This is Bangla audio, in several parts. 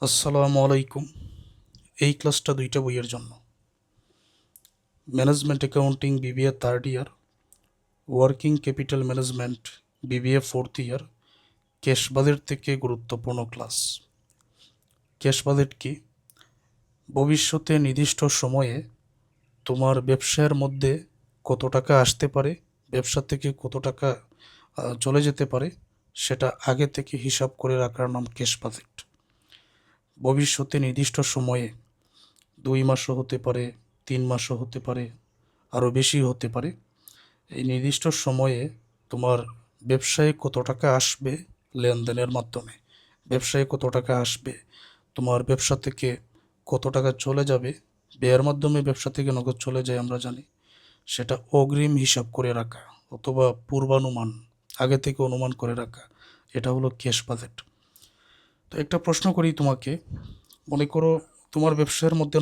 আসসালামু আলাইকুম। এই ক্লাসটা দুইটা বইয়ের জন্য। Management accounting BBA third year, working capital management BBA fourth year, cash budget থেকে গুরুত্বপূর্ণ ক্লাস। ক্যাশ বাজেট কি? ভবিষ্যতে নির্দিষ্ট সময়ে তোমার ব্যবসার মধ্যে কত টাকা আসতে পারে, ব্যবসা থেকে কত টাকা চলে যেতে পারে, সেটা আগে থেকে হিসাব করে রাখার নাম ক্যাশ বাজেট। ভবিষ্যতে নির্দিষ্ট সময়ে 2 মাসও হতে পারে, 3 মাসও হতে পারে, আরও বেশি হতে পারে। এই নির্দিষ্ট সময়ে তোমার ব্যবসায় কত টাকা আসবে লেনদেনের মাধ্যমে, ব্যবসায় কত টাকা আসবে, তোমার ব্যবসা থেকে কত টাকা চলে যাবে, ব্যয়ের মাধ্যমে ব্যবসা থেকে নগদ চলে যায় আমরা জানি, সেটা অগ্রিম হিসাব করে রাখা অথবা পূর্বানুমান, আগে থেকে অনুমান করে রাখা, এটা হলো ক্যাশ বাজেট। তো একটা প্রশ্ন করি তোমাকে, মনে করো তোমার ব্যবসার মধ্যে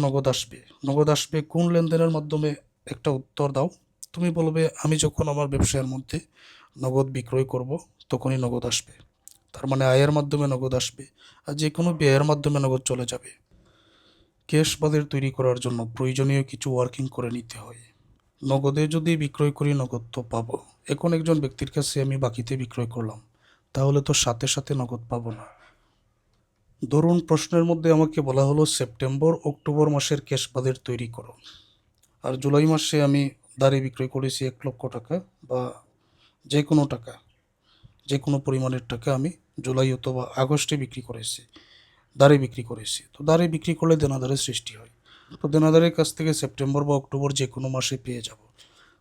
নগদ আসবে কোন লেনদেনের মাধ্যমে? একটা উত্তর দাও। তুমি বলবে আমি যখন আমার ব্যবসার মধ্যে নগদ বিক্রয় করব তখনই নগদ আসবে। তার মানে আয়ের মাধ্যমে নগদ আসবে, আর যে কোনো ব্যয়ের মাধ্যমে নগদ চলে যাবে। ক্যাশ বাজেট তৈরি করার জন্য প্রয়োজনীয় কিছু ওয়ার্কিং করে নিতে হয়। নগদে যদি বিক্রয় করি নগদ তো পাবো। এখন একজন ব্যক্তির কাছে আমি বাকিতে বিক্রয় করলাম, তাহলে তো সাথে সাথে নগদ পাবো না। ধরুন প্রশ্নের মধ্যে আমাকে বলা হলো সেপ্টেম্বর অক্টোবর মাসের ক্যাশ বাজেট তৈরি করো, আর জুলাই মাসে আমি দাঁড়ি বিক্রয় করেছি 1 লক্ষ টাকা, বা যে কোনো টাকা, যে কোনো পরিমাণের টাকা আমি জুলাই অথবা আগস্টে বিক্রি করেছি, দাঁড়ি বিক্রি করেছি। তো দাঁড়ি বিক্রি করলে দেনাদারের সৃষ্টি হয়। তো দেনাদারের কাছ থেকে সেপ্টেম্বর বা অক্টোবর যে কোনো মাসে পেয়ে যাব।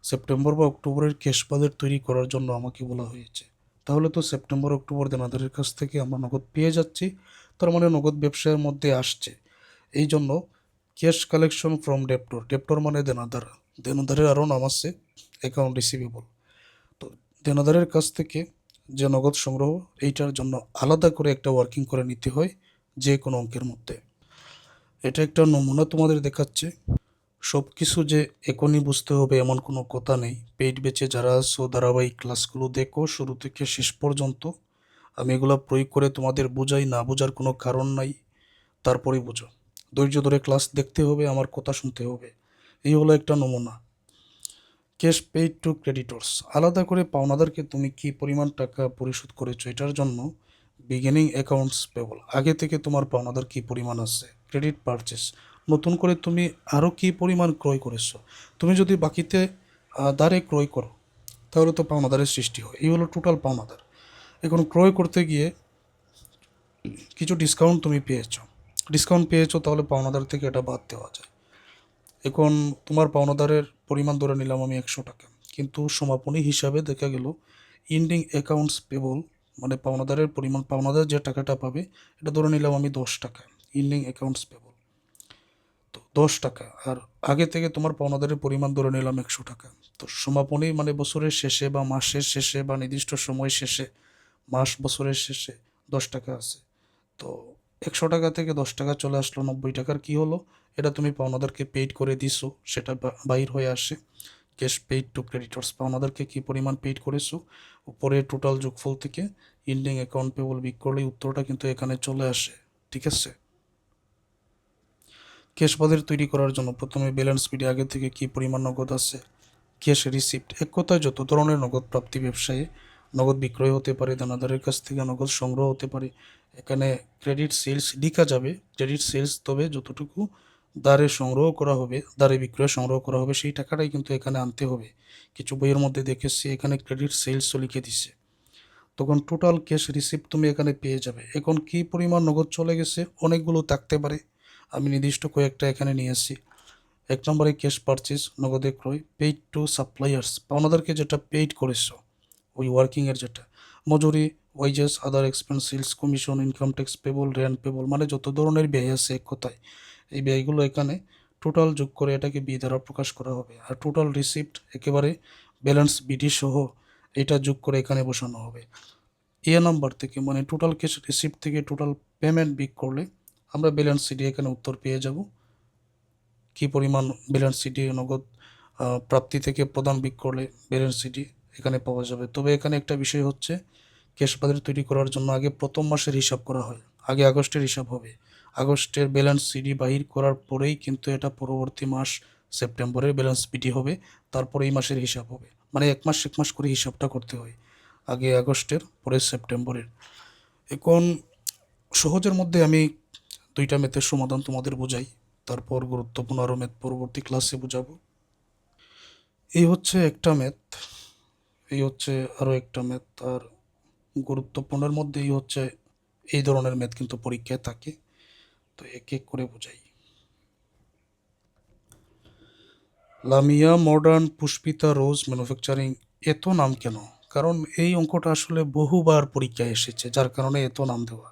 সেপ্টেম্বর বা অক্টোবরের ক্যাশ বাজেট তৈরি করার জন্য আমাকে বলা হয়েছে। তাহলে তো সেপ্টেম্বর অক্টোবর দেনাদারের কাছ থেকে আমরা নগদ পেয়ে যাচ্ছি, তার মানে নগদ ব্যবসায়ের মধ্যে আসছে। এই জন্য cash collection from debtor, debtor মানে দেনাদার, দেনাদারের আরও নাম আছে অ্যাকাউন্ট রিসিভেবল। তো দেনাদারের কাছ থেকে যে নগদ সংগ্রহ, এইটার জন্য আলাদা করে একটা ওয়ার্কিং করে নিতে হয় যে কোনো অঙ্কের মধ্যে। এটা একটা নমুনা তোমাদের দেখাচ্ছে। সব কিছু যে এখনই বুঝতে হবে এমন কোনো কথা নেই। পেইড ব্যাচে যারা আছো ধারাবাহিক ক্লাসগুলো দেখো শুরু থেকে শেষ পর্যন্ত। আমি এগুলো প্রয়োগ করে তোমাদের বোঝাই, না বোঝার কোনো কারণ নাই। তারপরে বোঝো, ধৈর্য ধরে ক্লাস দেখতে হবে, আমার কথা শুনতে হবে। এই হলো একটা নমুনা। ক্যাশ পেইড টু ক্রেডিটর্স, আলাদা করে পাওনাদারকে তুমি কি পরিমাণ টাকা পরিশোধ করেছো এটার জন্য বিগিনিং অ্যাকাউন্টস পেবল, আগে থেকে তোমার পাওনাদার কি পরিমাণ আছে। ক্রেডিট পারচেস, নতুন করে তুমি আরও কি পরিমাণ ক্রয় করেছো। তুমি যদি বাকিতে দাঁড়ে ক্রয় করো তাহলে তো পাওনাদারের সৃষ্টি হয়। এই হলো টোটাল পাওনাদার। এখন ক্রয় করতে গিয়ে কিছু ডিসকাউন্ট পেয়েছো, তাহলে পাওনাদার থেকে এটা বাদ দেওয়া যায়। এখন তোমার পাওনাদারের পরিমাণ ধরে নিলাম আমি 100 টাকা, কিন্তু সমাপনী হিসাবে দেখা গেল ইন্ডিং অ্যাকাউন্টস পেবল, মানে পাওনাদারের পরিমাণ, পাওনাদার যে টাকাটা পাবে এটা ধরে নিলাম আমি 10 টাকা, ইন্ডিং অ্যাকাউন্টস পেবল তো 10 টাকা। আর আগে থেকে তোমার পাওনাদারের পরিমাণ ধরে নিলাম 100 টাকা। তো সমাপনী মানে বছরের শেষে বা মাসের শেষে বা নির্দিষ্ট সময় শেষে, মাস বছরের শেষে 10 টাকা আছে। তো 100 টাকা থেকে 10 টাকা চলে আসলো, 90 টাকার কি হলো? এটা তুমি পাওনাদারকে পেইড করে দিছো, সেটা বাইর হয়ে আসে ক্যাশ পেইড টু ক্রেডিটর্স। পাওনাদারকে কি পরিমাণ পেইড করেছো, উপরে টোটাল যোগফল থেকে ইন্ডিং অ্যাকাউন্ট পেবল বিক করলেই উত্তরটা কিন্তু এখানে চলে আসে। ঠিক আছে? ক্যাশ বাজেট তৈরি করার জন্য প্রথমে ব্যালেন্স শিটে আগে থেকে কি পরিমাণ নগদ আছে, ক্যাশ রিসিপ্ট, এক কথায় যত ধরনের নগদ প্রাপ্তি ব্যবসায়ে নগদ বিক্রয় হতে পারে, দানাদারের কাছ থেকে নগদ সংগ্রহ হতে পারে। এখানে ক্রেডিট সেলস লিখা যাবে, ক্রেডিট সেলস, তবে যতটুকু দাঁড়ে সংগ্রহ করা হবে, দাঁড়ে বিক্রয় সংগ্রহ করা হবে সেই টাকাটাই কিন্তু এখানে আনতে হবে। কিছু বইয়ের মধ্যে দেখেছি এখানে ক্রেডিট সেলসও লিখে দিছে। তখন টোটাল ক্যাশ রিসিপ্ট তুমি এখানে পেয়ে যাবে। এখন কি পরিমাণ নগদ চলে গেছে, অনেকগুলো থাকতে পারে, আমি নির্দিষ্ট কয়েকটা এখানে নিয়েছি। 1 নম্বরে ক্যাশ পারচেস, নগদে ক্রয়। পেইড টু সাপ্লায়ার্স, পাওনাদারকে যেটা পেইড করেছো ওই ওয়ার্কিংয়ের যেটা, মজুরি, wages, other expense, sales commission, income tax payable, rent payable, মানে যত ধরনের ব্যয় আছে এক কথায় এই ব্যয়গুলো এখানে টোটাল যোগ করে এটাকে বি দ্বারা প্রকাশ করা হবে। আর টোটাল রিসিপ্ট একেবারে ব্যালেন্স বিডি সহ এটা যোগ করে এখানে বসানো হবে। নাম্বার থেকে মানে টোটাল ক্যাশ রিসিপ্ট থেকে টোটাল পেমেন্ট বিক করলে আমরা ব্যালেন্স শিটে এখানে উত্তর পেয়ে যাব। কি পরিমাণ ব্যালেন্স শিটে নগদ প্রাপ্তি থেকে প্রদান বিক করলে ব্যালেন্স শিটে এখানে পাওয়া যাবে। তবে এখানে একটা বিষয় হচ্ছে, ক্যাশ বাজার তৈরি করার জন্য আগে প্রথম মাসের হিসাব করা হয়, আগে আগস্টের হিসাব হবে। আগস্টের ব্যালেন্স সিডি বাহির করার পরেই কিন্তু এটা পরবর্তী মাস সেপ্টেম্বরের ব্যালেন্স বিডি হবে, তারপর এই মাসের হিসাব হবে। মানে এক মাস করে হিসাবটা করতে হয়, আগে আগস্টের পরে সেপ্টেম্বরের। এখন সহজের মধ্যে আমি 2টা ম্যাথের সমাধান তোমাদের বোঝাই, তারপর গুরুত্বপূর্ণ আরও ম্যাথ পরবর্তী ক্লাসে বোঝাবো। এই হচ্ছে একটা ম্যাথ, এই হচ্ছে আরও একটা ম্যাথ, আর গুরুত্বপূর্ণের মধ্যে এই হচ্ছে এই ধরনের ম্যাথ কিন্তু পরীক্ষায় থাকে। তো এক এক করে বোঝাই। লামিয়া মডার্ন পুষ্পিতা রোজ ম্যানুফ্যাকচারিং, এত নাম কেন? কারণ এই অঙ্কটা আসলে বহুবার পরীক্ষায় এসেছে, যার কারণে এত নাম দেওয়া।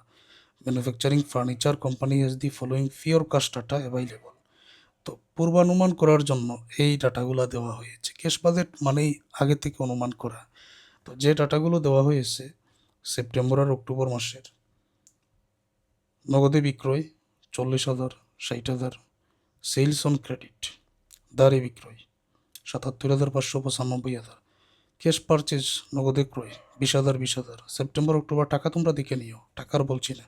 Manufacturing furniture company has the following future cost data available. তো পূর্বানুমান করার জন্য এই ডাটাগুলো দেওয়া হয়েছে। ক্যাশ বাজেট মানেই আগে থেকে অনুমান করা। তো যে ডাটাগুলো দেওয়া হয়েছে সেপ্টেম্বর আর অক্টোবর মাসের, নগদে বিক্রয় 40,000, 60,000, সেলস অন ক্রেডিট ধারে বিক্রয় 77,595,000, ক্যাশ পারচেজ নগদে ক্রয় 20,000, 20,000। সেপ্টেম্বর অক্টোবর টাকা তোমরা দেখে নিও, টাকার বলছি না।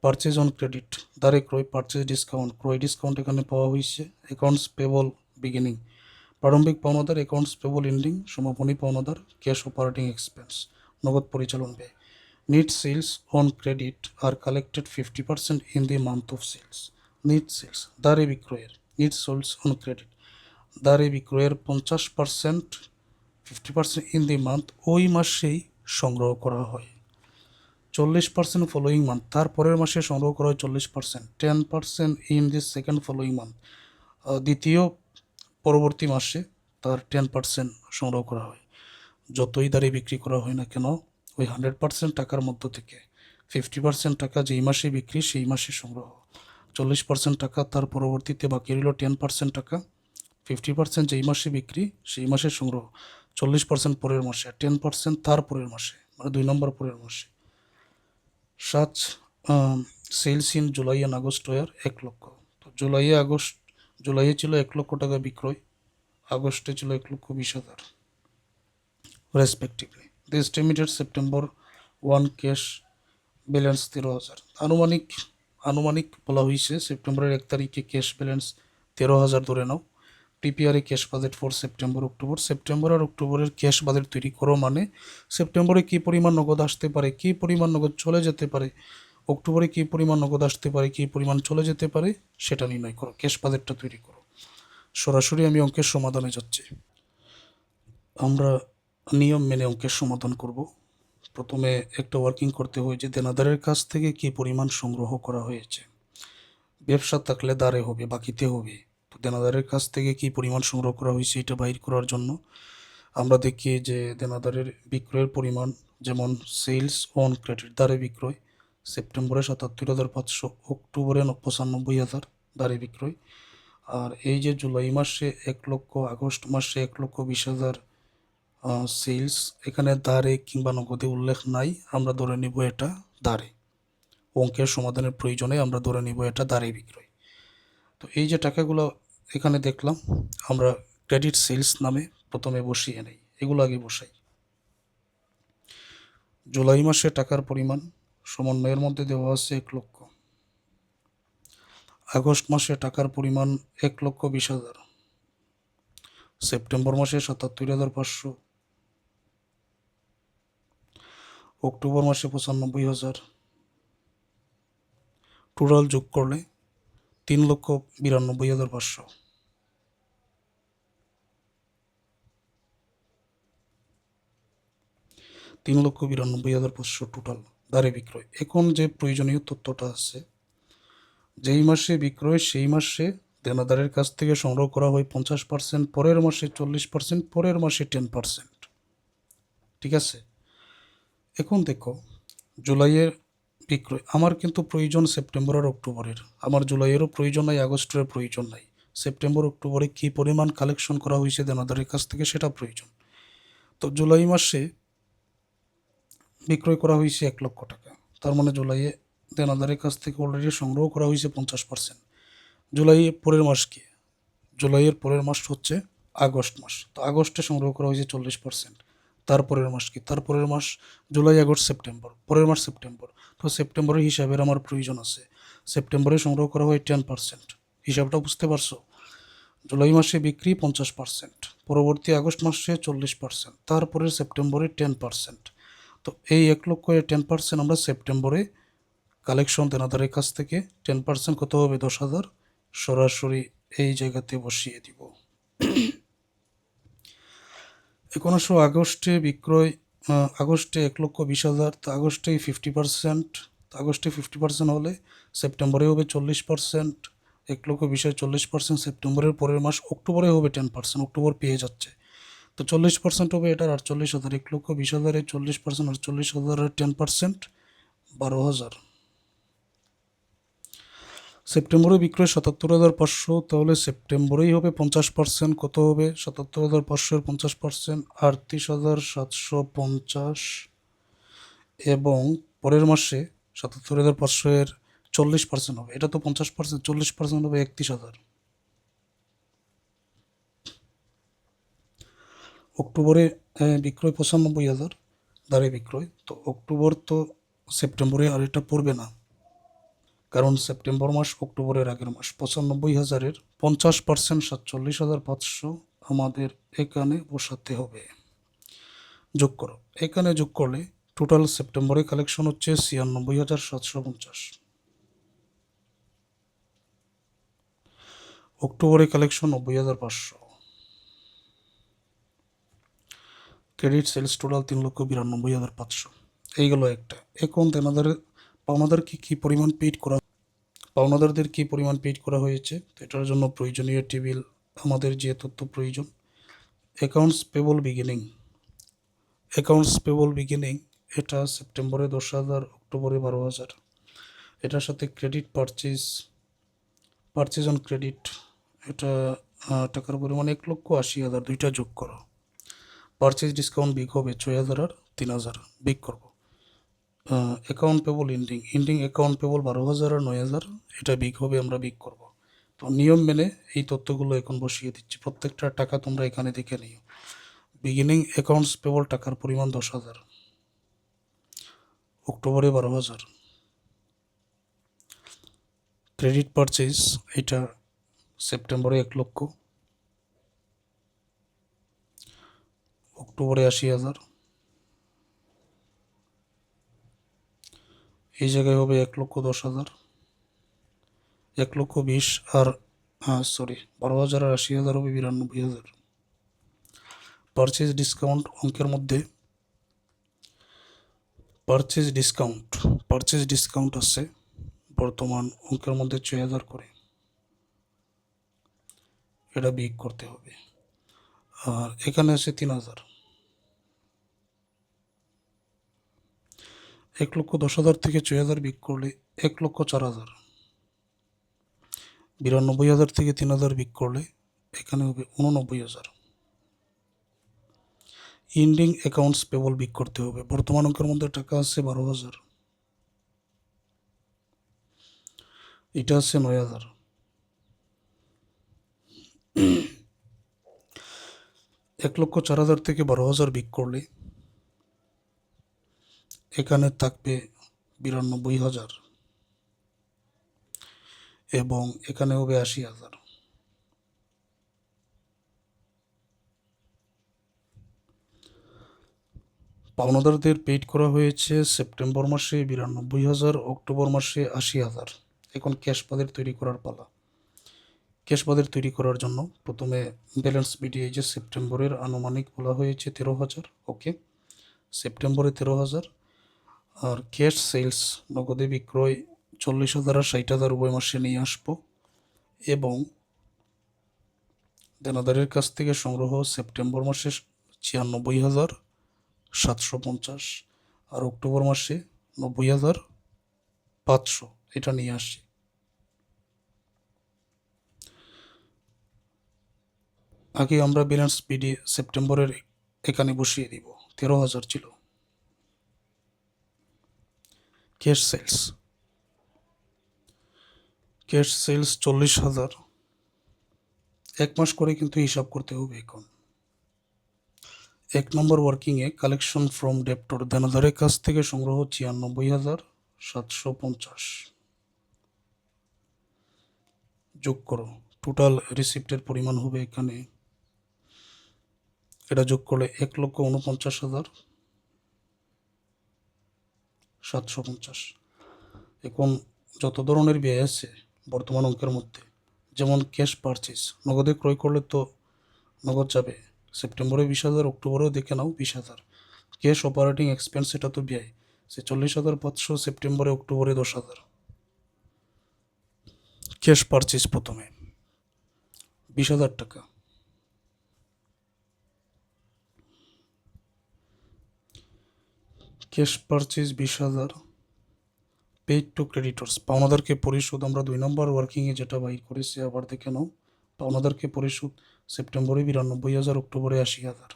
পারচেজ অন ক্রেডিট ধারে ক্রয়, পারচেজ ডিসকাউন্ট ক্রয় ডিসকাউন্ট এখানে পাওয়া হয়েছে। অ্যাকাউন্টস পেবল বিগিনিং প্রারম্ভিক পাওনাদার, অ্যাকাউন্টস পেবল এন্ডিং সমাপনী পাওনাদার, ক্যাশ অপারেটিং এক্সপেন্স নগদ পরিচালন ব্যয়। Net sales on credit are collected 50% in the month of sales. Net sales দারে বিক্রয়ের, net sales on credit দারে বিক্রয়ের 50%, 50% in the month ওই মাসেই সংগ্রহ করা হয়। 40% ফলোয়িং মান্থ তার পরের মাসে সংগ্রহ করা হয় 40%। 10% in the second following month দ্বিতীয় পরবর্তী মাসে তার 10% সংগ্রহ করা হয়। যতই দাঁড়িয়ে বিক্রি করা হয় না কেন ওই 100% টাকার মধ্য থেকে 50% টাকা যেই মাসে বিক্রি সেই মাসে সংগ্রহ, 40% টাকা তার পরবর্তীতে বাকি রইল 10% টাকা। 50% যেই মাসে বিক্রি সেই মাসে সংগ্রহ, 40% পরের মাসে, 10% তার পরের মাসে, মানে 2 নম্বর পরের মাসে। Such sales in July and August were 1 lakh. তো জুলাইয়ে ছিল 1 লক্ষ টাকা বিক্রয়, আগস্টে ছিল 1,20,000 respectively. The estimated September 1 cash balance 13,000। আনুমানিক বলা হয়েছে সেপ্টেম্বরের 1 তারিখে ক্যাশ ব্যালেন্স 13,000 ধরে নাও। প্রিপেয়ারে ক্যাশ বাজেট ফর সেপ্টেম্বর আর অক্টোবরের ক্যাশ বাজেট তৈরি করো, মানে সেপ্টেম্বরে কী পরিমাণ নগদ আসতে পারে, কী পরিমাণ নগদ চলে যেতে পারে, অক্টোবরে কী পরিমাণ নগদ আসতে পারে, কী পরিমাণ চলে যেতে পারে সেটা নির্ণয় করো, ক্যাশ বাজেটটা তৈরি করো। সরাসরি আমি অঙ্কের সমাধানে যাচ্ছি। আমরা নিয়ম মেনে অঙ্কের সমাধান করব। প্রথমে একটা ওয়ার্কিং করতে হয় যে দেনাদারের কাছ থেকে কী পরিমাণ সংগ্রহ করা হয়েছে। ব্যবসা থাকলে দাঁড়ে হবে, বাকিতে হবে। তো দেনাদারের কাছ থেকে কী পরিমাণ সংগ্রহ করা হয়েছে এটা বাইর করার জন্য আমরা দেখি যে দেনাদারের বিক্রয়ের পরিমাণ, যেমন সেলস অন ক্রেডিট দাঁড়ে বিক্রয় সেপ্টেম্বরে 77,500, অক্টোবরে 95,000 দাঁড়ে বিক্রয়। আর এই যে জুলাই মাসে 1 লক্ষ, আগস্ট মাসে 1,20,000 সেলস, এখানে দাঁড়ে কিংবা নগদে উল্লেখ নাই, আমরা ধরে নিব এটা দাঁড়ে। অঙ্কের সমাধানের প্রয়োজনে আমরা ধরে নিব এটা দাঁড়ে বিক্রয়। তো এই যে টাকাগুলো এখানে দেখলাম আমরা ক্রেডিট সেলস নামে প্রথমে বসিয়ে নেই, এগুলো আগে বসাই। জুলাই মাসে টাকার পরিমাণ সমন্বয়ের মধ্যে দেওয়া আছে 1 লক্ষ। আগস্ট মাসে টাকার পরিমাণ 1,20,000। সেপ্টেম্বর মাসে 77,500। অক্টোবর মাসে 95,000। টোটাল যোগ করলে 3,92,500। 3,92,500 টোটাল দাঁড়ে বিক্রয়। এখন যে প্রয়োজনীয় তথ্যটা আছে, যেই মাসে বিক্রয় সেই মাসে দেনাদারের কাছ থেকে সংগ্রহ করা হয় 50%, পরের মাসে 40%, পরের মাসে 10%। ঠিক আছে। এখন দেখো জুলাইয়ের বিক্রয় আমার কিন্তু প্রয়োজন সেপ্টেম্বর আর অক্টোবরের, আমার জুলাইয়েরও প্রয়োজন নাই, আগস্টের প্রয়োজন নাই। সেপ্টেম্বর অক্টোবরে কী পরিমাণ কালেকশন করা হয়েছে দেনাদারের কাছ থেকে সেটা প্রয়োজন। তো জুলাই মাসে বিক্রয় করা হয়েছে 1 লক্ষ টাকা, তার মানে জুলাইয়ে দেনাদারের কাছ থেকে অলরেডি সংগ্রহ করা হয়েছে 50%। জুলাইয়ের পরের মাস কি? জুলাইয়ের পরের মাস হচ্ছে আগস্ট মাস। তো আগস্টে সংগ্রহ করা হয়েছে 40%। তারপরের মাস কি? তারপরের মাস জুলাই, আগস্ট, সেপ্টেম্বর, পরের মাস সেপ্টেম্বর। তো সেপ্টেম্বরের হিসাবের আমার প্রয়োজন আছে। সেপ্টেম্বরে সংগ্রহ করা হয় 10%, হিসাবটা বুঝতে পারছো? জুলাই মাসে বিক্রি 50%, পরবর্তী আগস্ট মাসে 40%, তারপরে সেপ্টেম্বরে 10%। তো এই 1,00,000-এর 10% আমরা সেপ্টেম্বরে কালেকশন দেনাদারের কাছ থেকে 10% কত হবে? 10,000 সরাসরি এই জায়গাতে বসিয়ে দিব। এখন আসো আগস্টে বিক্রয়, আগস্টে 1,20,000, তো আগস্টেই 50%, আগস্টে 50% হলে সেপ্টেম্বরে হবে 40%, 1,20,000 40%, সেপ্টেম্বরের পরের মাস অক্টোবরে হবে 10%, অক্টোবর পেয়ে যাচ্ছে। তো 40% হবে এটার 48,000, 1,20,000-এ 40%, 48,000-এর 10%, 12,000। সেপ্টেম্বরে বিক্রয় 77,500, তাহলে সেপ্টেম্বরেই হবে 50%, কত হবে? 77,500-এর 50%, 38,750, এবং পরের মাসে 77,500-এর 40% হবে, এটা তো 50%, 40% হবে 31,000। অক্টোবরে বিক্রয় 95,000 দ্বারে বিক্রয়, তো অক্টোবর তো সেপ্টেম্বরে আর এটা পড়বে না, কারণ সেপ্টেম্বর মাস অক্টোবরের আগের মাস। 95,000-এর 50% 47,500 আমাদের এখানে বসাতে হবে। যোগ করো, এখানে যোগ করলে টোটাল সেপ্টেম্বরে কালেকশন হচ্ছে 96,750, অক্টোবরে কালেকশন 90,500, ক্রেডিট সেলস টোটাল 3,92,500। এইগুলো একটা। এখন পাওনাদারকে কি পরিমাণ পেইড করা, পাওনাদারদের কি পরিমাণ পেইড করা হয়েছে, তো এটার জন্য প্রয়োজনীয় টেবিল, আমাদের যে তথ্য প্রয়োজন। Accounts payable beginning, accounts payable beginning এটা সেপ্টেম্বরে 10,000, অক্টোবরে 12,000। এটার সাথে ক্রেডিট পারচেজ অন ক্রেডিট, এটা টাকার পরিমাণ 1,80,000, দুইটা যোগ করো। পারচেজ ডিসকাউন্ট বিগ হবে 6,000 আর 3,000, বিগ করবো। Account payable ending account payable 12,000 আর 9,000, এটা বিগ হবে, আমরা বিগ করব। তো নিয়ম মেনে এই তথ্যগুলো এখন বসিয়ে দিচ্ছি, প্রত্যেকটা টাকা তোমরা এখানে দেখে নিও। বিগিনিং অ্যাকাউন্টস পেবল টাকার পরিমাণ 10,000, অক্টোবরে 12,000। ক্রেডিট পারচেজ এটা সেপ্টেম্বরে 1,00,000, অক্টোবরে 80,000, এই জায়গায় হবে 1,10,000, 1,20,000 আর 12,000 আর 80,000 হবে 92,000। পারচেজ ডিসকাউন্ট অঙ্কের মধ্যে পারচেজ ডিসকাউন্ট আছে বর্তমান অঙ্কের মধ্যে 6,000 করে, এটা বিগ করতে হবে। আর এখানে আছে 3,000, 1,10,000 থেকে 6,000 বিগ করলে 1,04,000, 92,000 থেকে 3,000 বিগ করলে এখানে হবে 89,000। ইন্ডিং অ্যাকাউন্টস পেবল বিগ করতে হবে, বর্তমান অঙ্কের মধ্যে টাকা আছে 12,000, এটা আছে 9,000। 1,04,000 থেকে 12,000 বিগ করলে এখানে থাকবে 92,000, এবং এখানে হবে 80,000। পাওনাদারদের পেইড করা হয়েছে সেপ্টেম্বর মাসে 92,000, অক্টোবর মাসে 80,000। এখন ক্যাশ বাদের তৈরি করার পালা। ক্যাশ বাদের তৈরি করার জন্য প্রথমে ব্যালেন্স মিডিয়ে যে সেপ্টেম্বরের আনুমানিক বলা হয়েছে 13,000, ওকে, সেপ্টেম্বরে 13,000। আর ক্যাশ সেলস নগদে বিক্রয় 40,000 আর 60,000 উভয় মাসে নিয়ে আসবো, এবং দেনাদারের কাছ থেকে সংগ্রহ সেপ্টেম্বর মাসে 96,750 আর অক্টোবর মাসে 90,500, এটা নিয়ে আসি। আগে আমরা ব্যালেন্স পিডি সেপ্টেম্বরের এখানে বসিয়ে দিব, 13,000 ছিল। ক্যাশ সেলস 40,000, এক মাস করে কিন্তু হিসাব করতে হবে। এখন 1 নম্বর ওয়ার্কিংয়ে কালেকশন ফ্রম ডেপ্টর, দেনাদারের কাছ থেকে সংগ্রহ 96,000, 750 যোগ করো, টোটাল রিসিপ্টের পরিমাণ হবে এখানে, এটা যোগ করলে 1,49,750। এখন যত ধরনের ব্যয় আছে বর্তমান অঙ্কের মধ্যে, যেমন ক্যাশ পারচেজ, নগদে ক্রয় করলে তো নগদ যাবে, সেপ্টেম্বরে 20,000, অক্টোবরেও দেখে নাও 20,000। ক্যাশ অপারেটিং এক্সপেন্স, এটা তো ব্যয়, সে 40,500, সেপ্টেম্বরে অক্টোবরে 10,000। ক্যাশ পারচেজ প্রথমে 20,000 টাকা, cash purchase 20,000। Paid to creditors, পাওনাদারকে পরিশোধ, আমরা 2 নম্বর ওয়ার্কিংয়ে যেটা বাইর করেছি আবার দেখে নাও। পাওনাদারকে পরিশোধ সেপ্টেম্বরে 92,000, অক্টোবরে 80,000।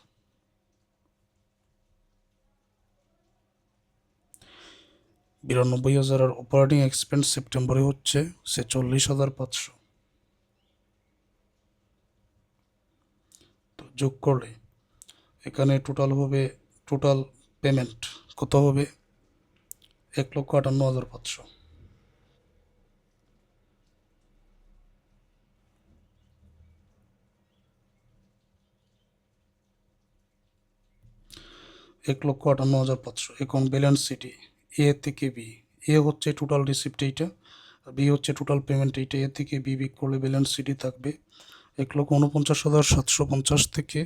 92,000 আর অপারেটিং এক্সপেন্স সেপ্টেম্বরে হচ্ছে 46,500। তো যোগ করলে এখানে টোটাল হবে, টোটাল পেমেন্ট কত হবে? 1,58,500। এক লক্ষ 58,500। এখন ব্যালেন্স শিটে এ থেকে বি, এ হচ্ছে টোটাল রিসিপ্ট এইটা, বি হচ্ছে টোটাল পেমেন্ট এইটা, এ থেকে বি বিক করলে ব্যালেন্স শিটে থাকবে 1,49,750 থেকে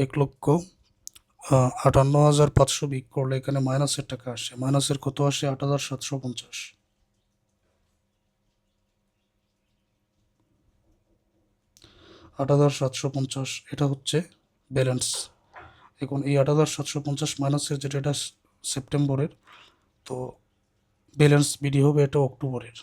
1,58,500 বিক করলে এখানে মাইনাসের টাকা আসে, মাইনাসের কত আসে? 8,750। 8,750 এটা হচ্ছে ব্যালেন্স। এখন এই 8,750 মাইনাসের যেটা, এটা সেপ্টেম্বরের, তো ব্যালেন্স বিডি হবে এটা অক্টোবরের।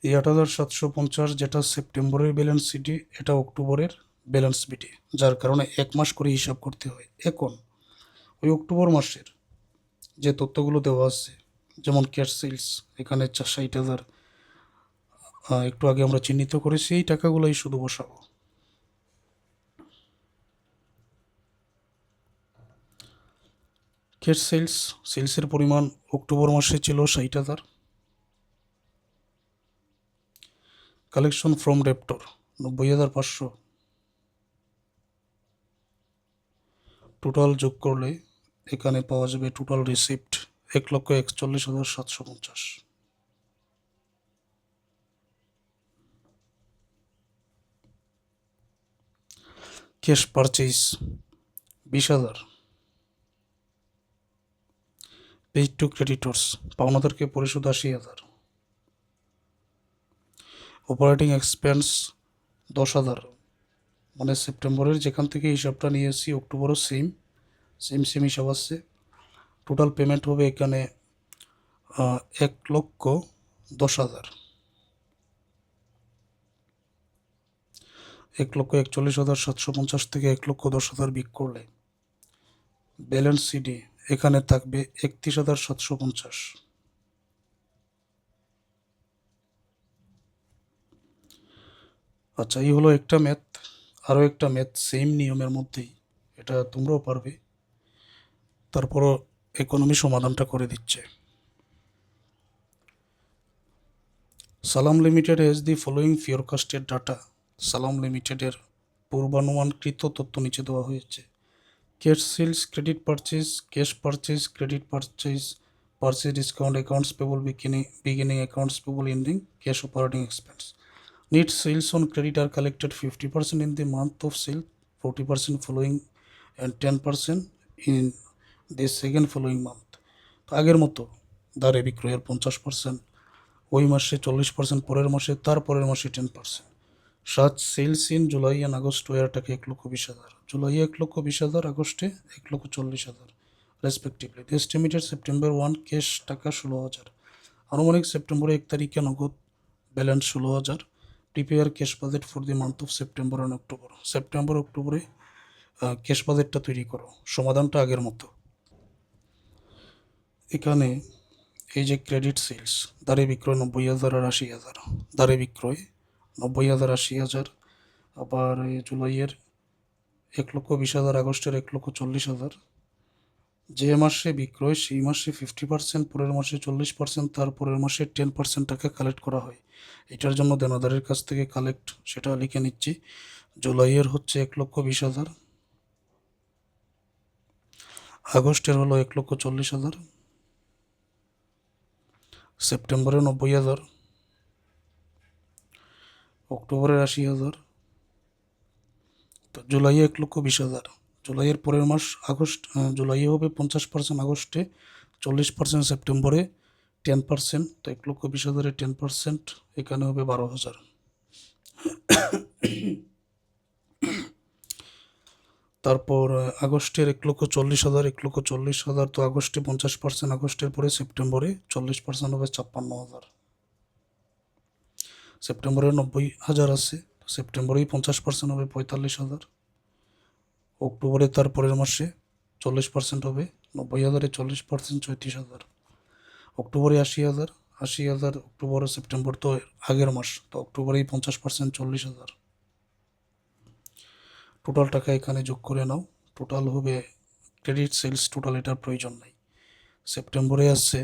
এই 8,750 যেটা সেপ্টেম্বরের ব্যালেন্স সিডি, এটা অক্টোবরের ব্যালেন্স বিডি, যার কারণে 1 মাস করে হিসাব করতে হয়। এখন ওই অক্টোবর মাসের যে তথ্যগুলো দেওয়া আছে, যেমন ক্যাশ সেলস, এখানে 60,000 একটু আগে আমরা চিহ্নিত করেছি, এই টাকাগুলোই শুধু বসাবো। ক্যাশ সেলস, সেলসের পরিমাণ অক্টোবর মাসে ছিল 60,000। Collection from debtor 90,500। টোটাল যোগ করলে এখানে পাওয়া যাবে total receipt 1,41,750। Cash purchase 20,000। Paid to creditors, পাওনাদারকে পরিশোধ 80,000। অপারেটিং এক্সপেন্স 10,000, মানে সেপ্টেম্বরের যেখান থেকে হিসাবটা নিয়েছি অক্টোবরও সেম হিসাব আসছে। টোটাল পেমেন্ট হবে এখানে 1,10,000। 1,41,750 থেকে 1,10,000 বিক করলে ব্যালেন্স সিডি এখানে থাকবে 31,750। আচ্ছা, এই হলো একটা ম্যাথ। আরও একটা ম্যাথ সেম নিয়মের মধ্যেই, এটা তোমরাও পারবে, তারপরও ইকোনমি সমাধানটা করে দিচ্ছে। Salam limited has the following forecasted data. Salam লিমিটেডের পূর্বানুমানকৃত তথ্য নিচে দেওয়া হয়েছে। Cash sales, credit purchase, cash purchase, credit purchase, purchase discount, accounts payable beginning, accounts payable ending, cash operating expense. Net sales on credit are collected 50% in the month of sale, 40% following, and 10% in the second following month। তো আগের মতো দ্বারে বিক্রয়ের 50%, ওই মাসে 40%, পরের মাসে, তারপরের মাসে 10%। Such sales in July and August were টাকা 1,20,000, জুলাইয়ে 1,20,000, আগস্টে 1,40,000 respectively. The estimated September 1 cash টাকা 16,000, আনুমানিক সেপ্টেম্বরে 1 তারিখে নগদ balance 16,000। Prepare cash budget for the month of September and October, September অক্টোবরে ক্যাশ বাজেটটা তৈরি করো। সমাধানটা আগের মতো। এখানে এই যে ক্রেডিট সেলস, দ্বারে বিক্রয় 90,000 আর 80,000, দ্বারে বিক্রয় 90,000, 80,000, আবার জুলাইয়ের 1,20,000, আগস্টের 1,40,000, যে মাসে বিক্রয় সেই মাসে 50%, পরের মাসে 40%, তার পরের মাসে 10% টাকা কালেক্ট করা হয়। এটার জন্য দেনাদারের কাছ থেকে কালেক্ট সেটা লিখে নিচ্ছি। জুলাইয়ের হচ্ছে 1,20,000, আগস্টের হলো 1,40,000, সেপ্টেম্বরে 90,000, অক্টোবরের 80,000, তো জুলাইয়ে 1,20,000। জুলাইয়ের পরের মাস আগস্ট, জুলাইয়ে হবে 50%, আগস্টে 40%, সেপ্টেম্বরে 10%, তো 1,20,000-এ 10% এখানে হবে 12,000। তারপর আগস্টের 1,40,000, 1,40,000, তো আগস্টে 50%, আগস্টের পরে সেপ্টেম্বরে 40% হবে 56,000। সেপ্টেম্বরে 90,000 আছে, সেপ্টেম্বরেই 50% হবে 45,000। অক্টোবরে তার পরের মাসে 40% হবে, 90,000-এ 40% 34,000। অক্টোবরে 80,000, 80,000, অক্টোবর সেপ্টেম্বর তো আগের মাস, তো অক্টোবরেই 50% 40,000। টোটাল টাকা এখানে যোগ করে নাও, টোটাল হবে ক্রেডিট সেলস টোটাল, এটার প্রয়োজন নাই। সেপ্টেম্বরে আসছে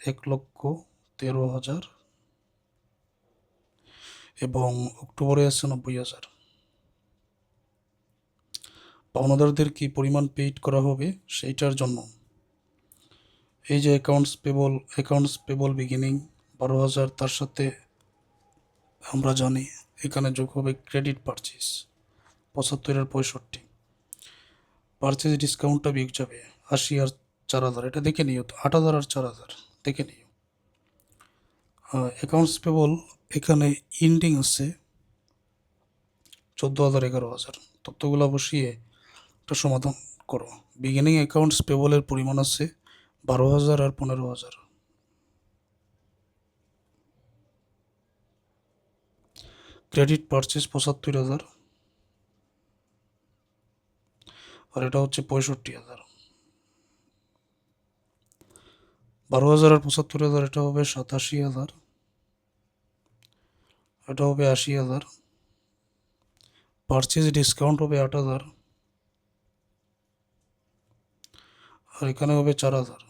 1,13,000 এবং অক্টোবরে আসছে 90,000। পাওনাদারদের কি পরিমাণ পেইড করা হবে সেইটার জন্য এই যে অ্যাকাউন্টস পেবল বিগিনিং 12,000, তার সাথে আমরা জানি এখানে যোগ হবে ক্রেডিট পারচেস 75 আর 65, পারচেস ডিসকাউন্টটা বিয়োগ যাবে 80 আর 4,000, এটা দেখে নিও তো, 8,000 আর 4,000 দেখে নিও। অ্যাকাউন্টস পেবল এখানে ইন্ডিং আছে 14,000, 11,000, তথ্যগুলো বসিয়ে একটা সমাধান করো। বিগিনিং অ্যাকাউন্টস পেবলের পরিমাণ আছে 12,000 আর 15,000। ক্রেডিট পারচেস 75,000 আর এটা হচ্ছে 65,000। 12,000 আর 75,000, এটা হবে 87,000, এটা হবে 80,000। পারচেস ডিসকাউন্ট হবে 8,000 আর এখানে হবে 4,000।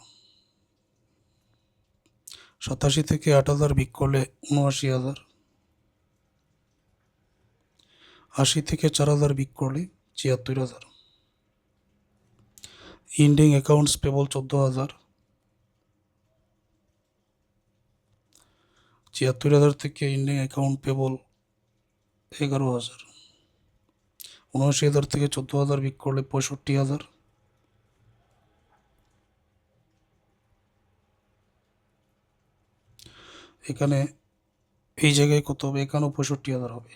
87 থেকে 8,000 বিক করলে 79,000, 80 থেকে 4,000 বিক করলে 74,000। ইন্ডিং অ্যাকাউন্টস পেবল 14,000, 74,000 থেকে ইন্ডিং অ্যাকাউন্ট পেবল 11,000, 79,000 থেকে 14,000 বিক করলে 65,000। এখানে এই জায়গায় কত হবে, এখানেও 65,000 হবে।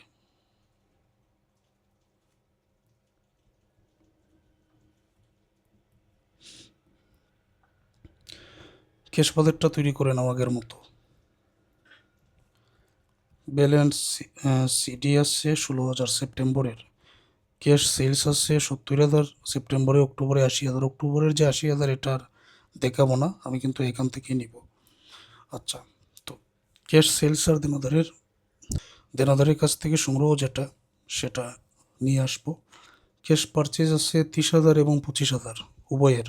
ক্যাশ বাজেটটা তৈরি করে নাও আগের মতো। ব্যালেন্স সিডি আছে 16,000 সেপ্টেম্বরের, ক্যাশ সেলস আছে 70,000 সেপ্টেম্বরে, অক্টোবরে 80,000। অক্টোবরের যে 80,000 এটার দেখাবো না, আমি কিন্তু এখান থেকেই নিব। আচ্ছা, তো ক্যাশ সেলস আর দেনাদারের কাছ থেকে সংগ্রহ যেটা সেটা নিয়ে আসবো। ক্যাশ পারচেজ আছে 30,000 এবং 25,000 উভয়ের।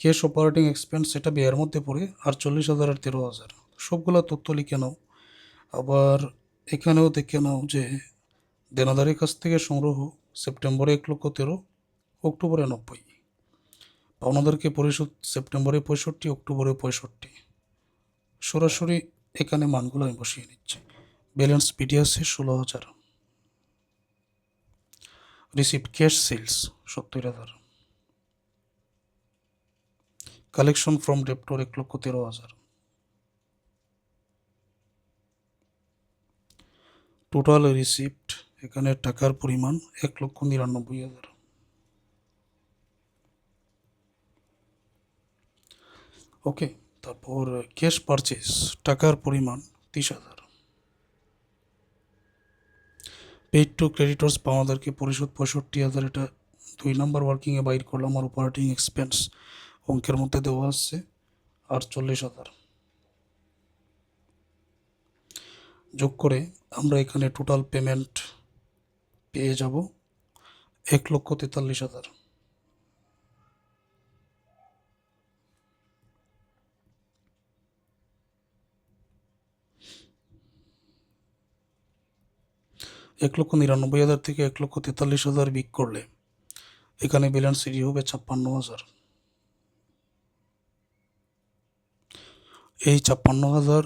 ক্যাশ অপারেটিং এক্সপেন্স সেটা ব্যয়ের মধ্যে পড়ে 48,000 আর 13,000। সবগুলো তথ্য লিখে নাও। আবার এখানেও দেখে নাও যে দেনাদারের কাছ থেকে সংগ্রহ সেপ্টেম্বরে 1,13,000, অক্টোবরে 90, পাওনাদারকে পরিশোধ সেপ্টেম্বরে 65, অক্টোবরে 65। সরাসরি এখানে মানগুলো আমি বসিয়ে নিচ্ছি। ব্যালেন্স পিডি আছে 16,000, receipt cash sales 70,000, collection from debtor 1,13,000, total receipt এখানে টাকার পরিমাণ 1,99,000। ওকে, তারপর ক্যাশ পারচেস টাকার পরিমাণ 30,000। পেইড টু ক্রেডিটর্স পাওনাদারকে পরিশোধ 65,000, এটা 2 নম্বর ওয়ার্কিংয়ে বাইর করলাম। আর অপারেটিং এক্সপেন্স অঙ্কের মধ্যে দেওয়া আছে 48,000। যোগ করে আমরা এখানে টোটাল পেমেন্ট পেয়ে যাব 1,43,000। 1,99,000 থেকে 1,43,000 বিক করলে এখানে ব্যালেন্স সিডি হবে 56,000। এই 56,000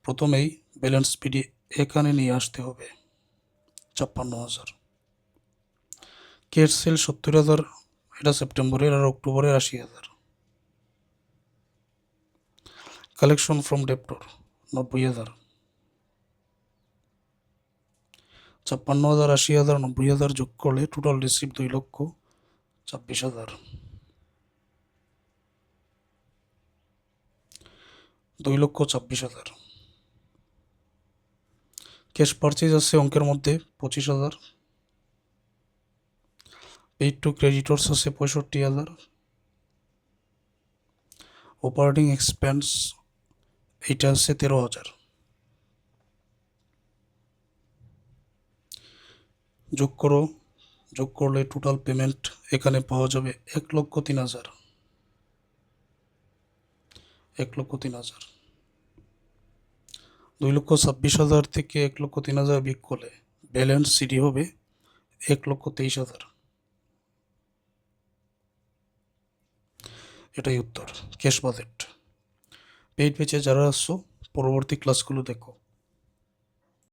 প্রথমেই ব্যালেন্স পিডি এখানে নিয়ে আসতে হবে 56,000। ক্যাশ সেল 70,000, এটা সেপ্টেম্বরের, আর অক্টোবরের 80,000। Collection from debtor 90,000। 56,000, 80,000, 90,000 যোগ করলে টোটাল রিসিভ 2,26,000। 2,26,000। ক্যাশ পারচেজ আছে অঙ্কের মধ্যে 25,000। পেইড টু ক্রেডিটর্স আছে 65,000। অপারেটিং এক্সপেন্স এইটা আছে 13,000। যোগ করলে টোটাল পেমেন্ট এখানে পাওয়া যাবে 1,03,000। 1,03,000। 2,26,000 থেকে 1,03,000 বিক করলে ব্যালেন্স সিডি হবে 1,23,000। এটাই উত্তর, ক্যাশ বাজেট। পেইড পেজে যারা আসছো পরবর্তী ক্লাসগুলো দেখো।